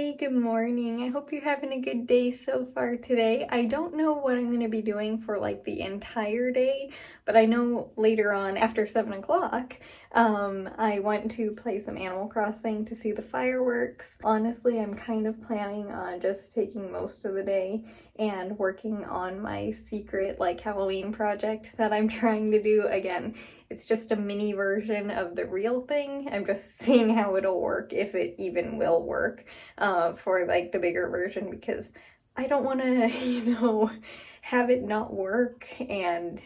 Hey, good morning. I hope you're having a good day so far today. I don't know what I'm going to be doing for like the entire day, but I know later on after 7 o'clock, I went to play some Animal Crossing to see the fireworks. Honestly, I'm kind of planning on just taking most of the day and working on my secret like Halloween project that I'm trying to do. Again, it's just a mini version of the real thing. I'm just seeing how it'll work, if it even will work, for like the bigger version, because I don't want to, have it not work and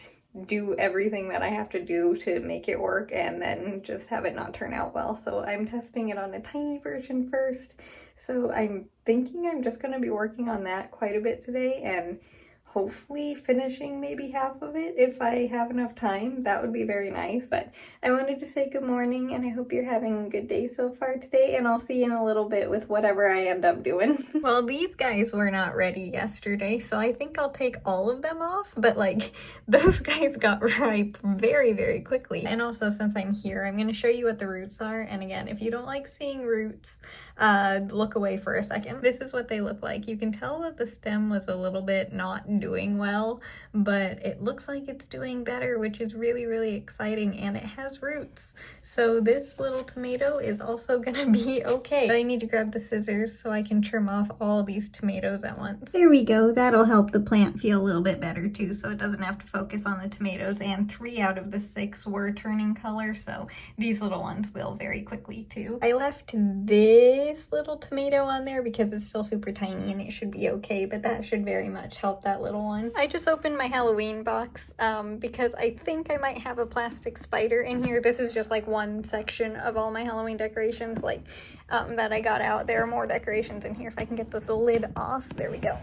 do everything that I have to do to make it work and then just have it not turn out well. So I'm testing it on a tiny version first. So I'm thinking I'm just going to be working on that quite a bit today and hopefully finishing maybe half of it if I have enough time. That would be very nice. But I wanted to say good morning and I hope you're having a good day so far today, and I'll see you in a little bit with whatever I end up doing. Well, these guys were not ready yesterday, so I think I'll take all of them off, but like those guys got ripe very, very quickly. And also, since I'm here, I'm going to show you what the roots are. And again, if you don't like seeing roots, look away for a second. This is what they look like. You can tell that the stem was a little bit not doing well, but it looks like it's doing better, which is really, really exciting, and it has roots. So this little tomato is also gonna be okay. I need to grab the scissors so I can trim off all these tomatoes at once. There we go. That'll help the plant feel a little bit better too, so it doesn't have to focus on the tomatoes. And 3 out of the 6 were turning color, so these little ones will very quickly too. I left this little tomato on there because it's still super tiny and it should be okay, but that should very much help that little one. I just opened my Halloween box because I think I might have a plastic spider in here. This is just like one section of all my Halloween decorations that I got out. There are more decorations in here. If I can get this lid off. There we go.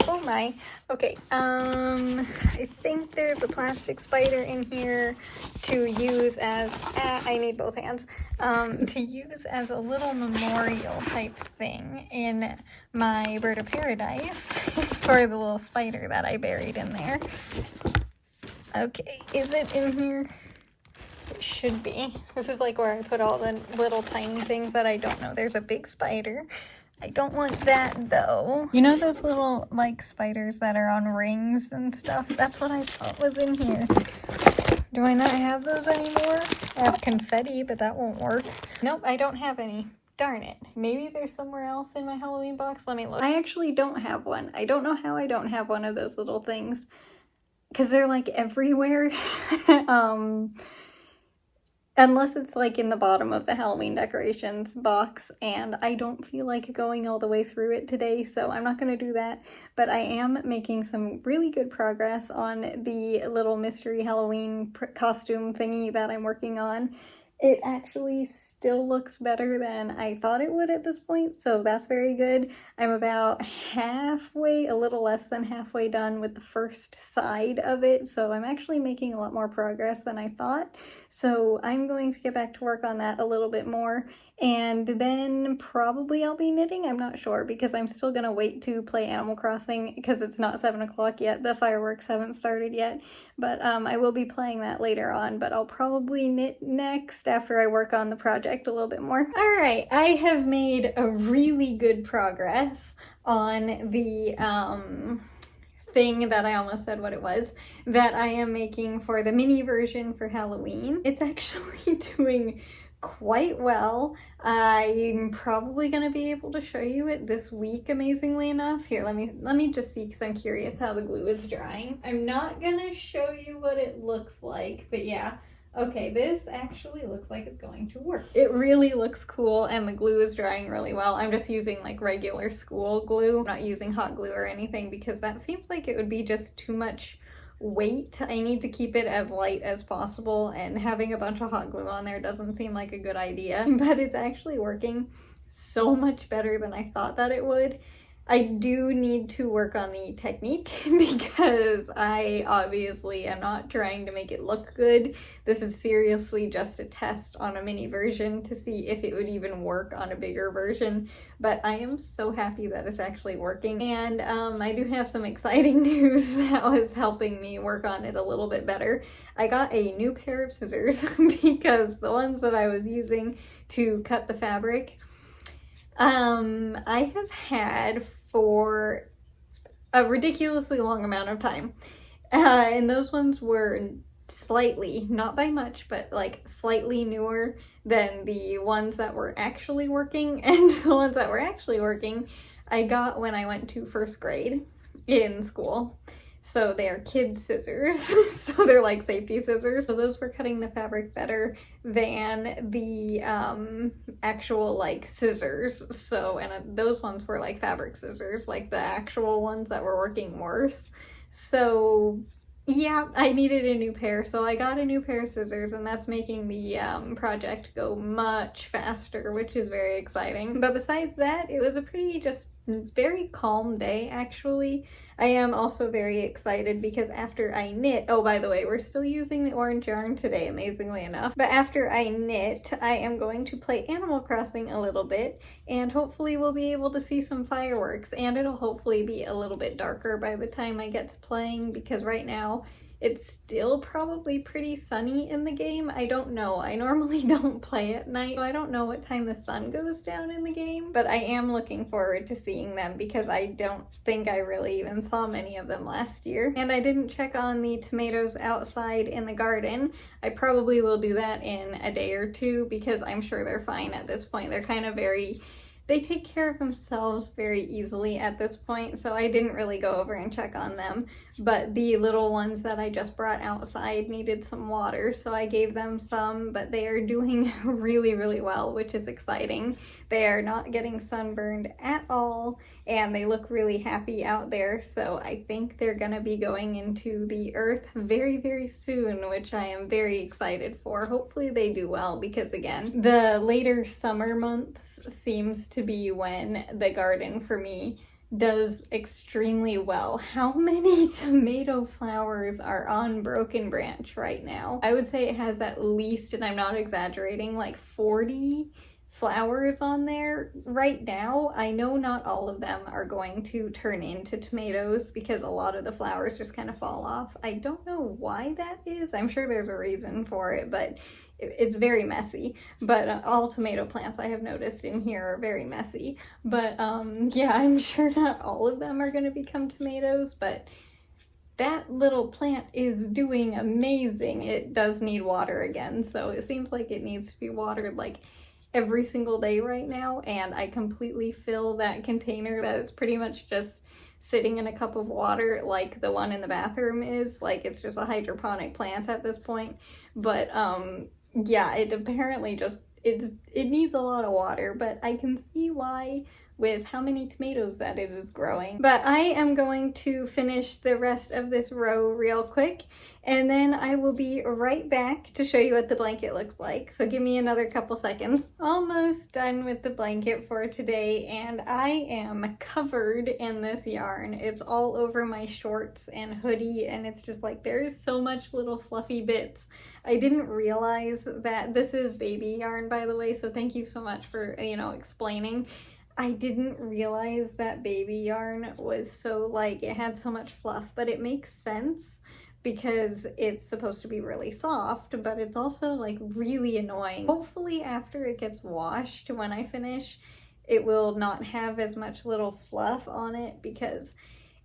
Oh my. Okay, I think there's a plastic spider in here to use as, I need both hands, to use as a little memorial type thing in my bird of paradise for the little spider that I buried in there. Okay, is it in here? It should be. This is like where I put all the little tiny things that I don't know. There's a big spider. I don't want that though. You know those little like spiders that are on rings and stuff? That's what I thought was in here. Do I not have those anymore? I have confetti, but that won't work. Nope, I don't have any. Darn it. Maybe there's somewhere else in my Halloween box. Let me look. I actually don't have one. I don't know how I don't have one of those little things, because they're like everywhere. Unless it's like in the bottom of the Halloween decorations box, and I don't feel like going all the way through it today, so I'm not going to do that. But I am making some really good progress on the little mystery Halloween costume thingy that I'm working on. It actually still looks better than I thought it would at this point, so that's very good. I'm about halfway, a little less than halfway done with the first side of it, so I'm actually making a lot more progress than I thought. So I'm going to get back to work on that a little bit more, and then probably I'll be knitting. I'm not sure, because I'm still gonna wait to play Animal Crossing because it's not 7 o'clock yet. The fireworks haven't started yet, but I will be playing that later on, but I'll probably knit next after I work on the project a little bit more. All right, I have made a really good progress on the thing that I almost said what it was, that I am making for the mini version for Halloween. It's actually doing quite well. I'm probably going to be able to show you it this week, amazingly enough. Here, let me just see, because I'm curious how the glue is drying. I'm not going to show you what it looks like, but yeah. Okay, this actually looks like it's going to work. It really looks cool, and the glue is drying really well. I'm just using like regular school glue. I'm not using hot glue or anything, because that seems like it would be just too much weight. I need to keep it as light as possible, and having a bunch of hot glue on there doesn't seem like a good idea. But it's actually working so much better than I thought that it would. I do need to work on the technique, because I obviously am not trying to make it look good. This is seriously just a test on a mini version to see if it would even work on a bigger version. But I am so happy that it's actually working. And I do have some exciting news that was helping me work on it a little bit better. I got a new pair of scissors because the ones that I was using to cut the fabric I have had for a ridiculously long amount of time. And those ones were slightly, not by much, but like slightly newer than the ones that were actually working. And the ones that were actually working, I got when I went to first grade in school. So they are kid scissors, so they're like safety scissors. So those were cutting the fabric better than the actual like scissors. So, and those ones were like fabric scissors, like the actual ones that were working worse. So yeah, I needed a new pair, so I got a new pair of scissors, and that's making the project go much faster, which is very exciting. But besides that, it was a pretty just very calm day, actually. I am also very excited because after I knit, oh, by the way, we're still using the orange yarn today, amazingly enough. But after I knit, I am going to play Animal Crossing a little bit, and hopefully we'll be able to see some fireworks, and it'll hopefully be a little bit darker by the time I get to playing, because right now it's still probably pretty sunny in the game. I don't know. I normally don't play at night, so I don't know what time the sun goes down in the game, but I am looking forward to seeing them because I don't think I really even saw many of them last year. And I didn't check on the tomatoes outside in the garden. I probably will do that in a day or two because I'm sure they're fine at this point. They're kind of they take care of themselves very easily at this point, so I didn't really go over and check on them. But the little ones that I just brought outside needed some water, so I gave them some, but they are doing really, really well, which is exciting. They are not getting sunburned at all, and they look really happy out there, so I think they're gonna be going into the earth very, very soon, which I am very excited for. Hopefully they do well, because again, the later summer months seems to be when the garden for me does extremely well. How many tomato flowers are on Broken Branch right now? I would say it has at least, and I'm not exaggerating, like 40 flowers on there right now. I know not all of them are going to turn into tomatoes because a lot of the flowers just kind of fall off. I don't know why that is. I'm sure there's a reason for it, but it's very messy. But all tomato plants I have noticed in here are very messy. But yeah, I'm sure not all of them are going to become tomatoes, but that little plant is doing amazing. It does need water again, so it seems like it needs to be watered like every single day right now, and I completely fill that container that is pretty much just sitting in a cup of water like the one in the bathroom is. Like, it's just a hydroponic plant at this point. But yeah, it apparently just it needs a lot of water, but I can see why with how many tomatoes that it is growing. But I am going to finish the rest of this row real quick, and then I will be right back to show you what the blanket looks like. So give me another couple seconds. Almost done with the blanket for today, and I am covered in this yarn. It's all over my shorts and hoodie, and it's just like there's so much little fluffy bits. I didn't realize that this is baby yarn, by the way, so thank you so much for, explaining. I didn't realize that baby yarn was so, like, it had so much fluff, but it makes sense because it's supposed to be really soft, but it's also, like, really annoying. Hopefully after it gets washed, when I finish, it will not have as much little fluff on it because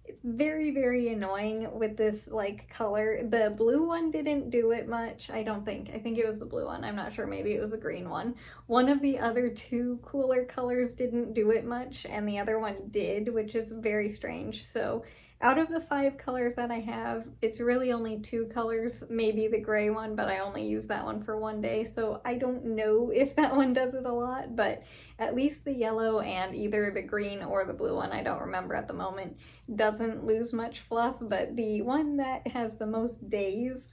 it's very, very annoying with this, like, color. The blue one didn't do it much, I don't think. I think it was the blue one. I'm not sure. Maybe it was the green one. One of the other two cooler colors didn't do it much, and the other one did, which is very strange. So out of the 5 colors that I have, it's really only 2 colors, maybe the gray one, but I only use that one for one day, so I don't know if that one does it a lot, but at least the yellow and either the green or the blue one, I don't remember at the moment, doesn't lose much fluff, but the one that has the most days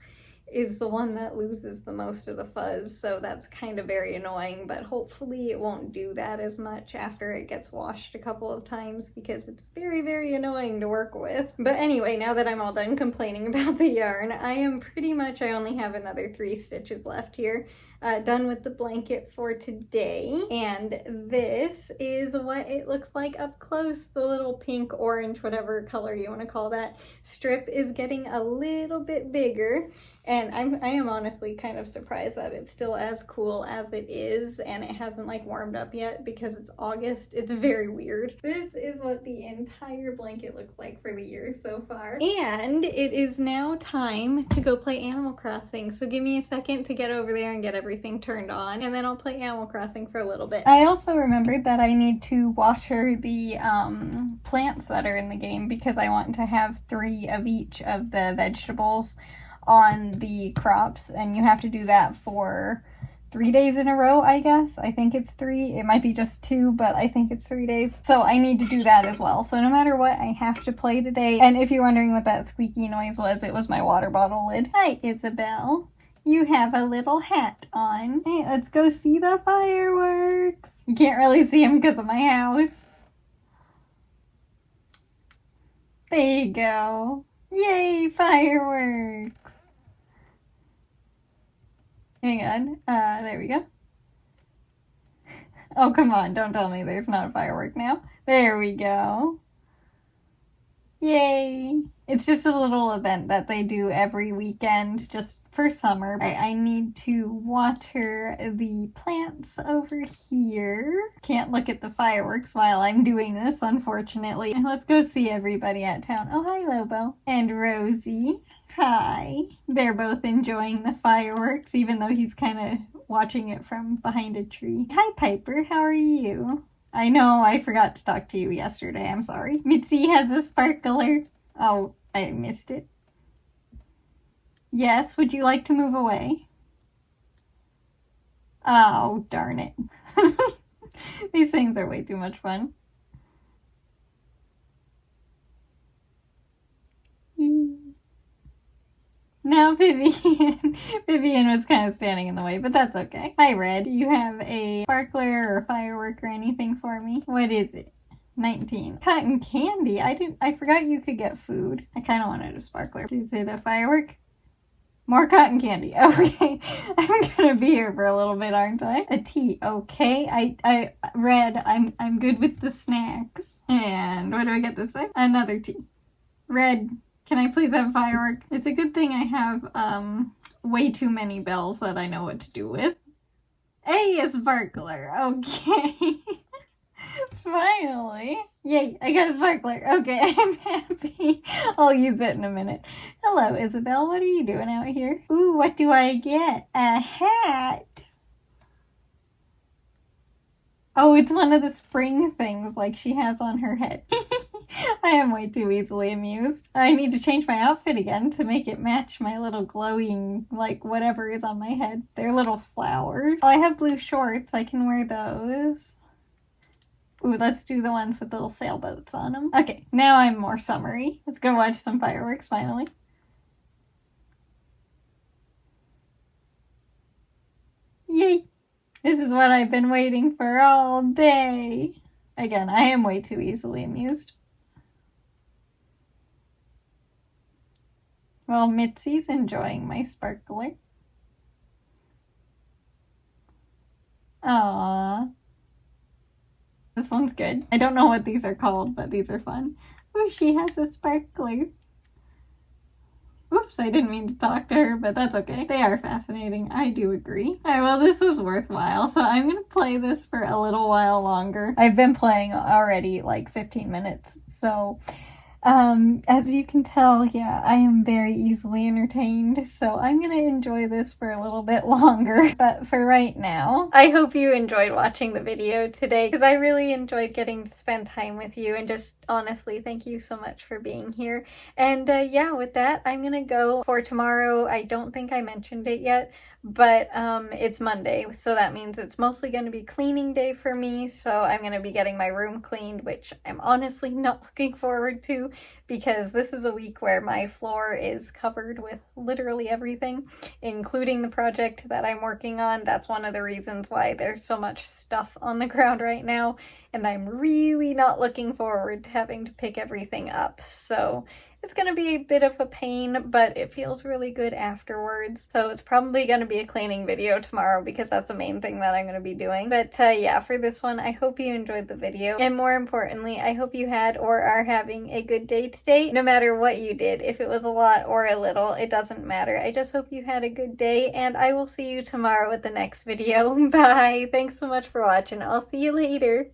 is the one that loses the most of the fuzz, so that's kind of very annoying, but hopefully it won't do that as much after it gets washed a couple of times because it's very, very annoying to work with. But anyway, now that I'm all done complaining about the yarn, I only have another 3 stitches left here. Done with the blanket for today, and this is what it looks like up close. The little pink, orange, whatever color you want to call that strip is getting a little bit bigger. And I am honestly kind of surprised that it's still as cool as it is and it hasn't like warmed up yet because it's August. It's very weird. This is what the entire blanket looks like for the year so far. And it is now time to go play Animal Crossing. So give me a second to get over there and get everything turned on, and then I'll play Animal Crossing for a little bit. I also remembered that I need to water the plants that are in the game because I want to have 3 of each of the vegetables on the crops, and you have to do that for 3 days in a row, I guess. I think it's 3. It might be just 2, but I think it's 3 days. So I need to do that as well. So no matter what, I have to play today. And if you're wondering what that squeaky noise was, it was my water bottle lid. Hi, Isabel. You have a little hat on. Hey, let's go see the fireworks. You can't really see them because of my house. There you go. Yay, fireworks. Hang on. There we go. Oh, come on. Don't tell me there's not a firework now. There we go. Yay. It's just a little event that they do every weekend just for summer. I need to water the plants over here. Can't look at the fireworks while I'm doing this, unfortunately. Let's go see everybody at town. Oh, hi, Lobo. And Rosie. Hi. They're both enjoying the fireworks, even though he's kind of watching it from behind a tree. Hi, Piper. How are you? I know I forgot to talk to you yesterday. I'm sorry. Mitzi has a sparkler. Oh, I missed it. Yes, would you like to move away? Oh, darn it. These things are way too much fun. No, Vivian. Vivian was kind of standing in the way, but that's okay. Hi, Red. You have a sparkler or firework or anything for me? What is it? 19. Cotton candy. I forgot you could get food. I kind of wanted a sparkler. Is it a firework? More cotton candy. Okay. I'm gonna be here for a little bit, aren't I? A tea. Okay. Red, I'm good with the snacks. And what do I get this time? Another tea. Red, can I please have a firework? It's a good thing I have way too many bells that I know what to do with. A sparkler. Okay. Finally. Yay, I got a sparkler. Okay, I'm happy. I'll use it in a minute. Hello, Isabel. What are you doing out here? Ooh, what do I get? A hat. Oh, it's one of the spring things like she has on her head. I am way too easily amused. I need to change my outfit again to make it match my little glowing, like, whatever is on my head. They're little flowers. Oh, I have blue shorts. I can wear those. Ooh, let's do the ones with little sailboats on them. Okay, now I'm more summery. Let's go watch some fireworks finally. Yay! This is what I've been waiting for all day. Again, I am way too easily amused. Well, Mitzi's enjoying my sparkler. Aww. This one's good. I don't know what these are called, but these are fun. Ooh, she has a sparkler. Oops, I didn't mean to talk to her, but that's okay. They are fascinating. I do agree. Alright, well, this was worthwhile, so I'm gonna play this for a little while longer. I've been playing already like 15 minutes, so as you can tell, yeah, I am very easily entertained, so I'm gonna enjoy this for a little bit longer. But for right now, I hope you enjoyed watching the video today, because I really enjoyed getting to spend time with you, and just honestly, thank you so much for being here. And yeah, with that, I'm gonna go for tomorrow. I don't think I mentioned it yet, but it's Monday, so that means it's mostly going to be cleaning day for me. So I'm going to be getting my room cleaned, which I'm honestly not looking forward to, because this is a week where my floor is covered with literally everything, including the project that I'm working on. That's one of the reasons why there's so much stuff on the ground right now, and I'm really not looking forward to having to pick everything up. So It's gonna be a bit of a pain, but it feels really good afterwards. So it's probably gonna be a cleaning video tomorrow because that's the main thing that I'm gonna be doing. But yeah, for this one, I hope you enjoyed the video. And more importantly, I hope you had or are having a good day today, no matter what you did. If it was a lot or a little, it doesn't matter. I just hope you had a good day, and I will see you tomorrow with the next video. Bye! Thanks so much for watching. I'll see you later.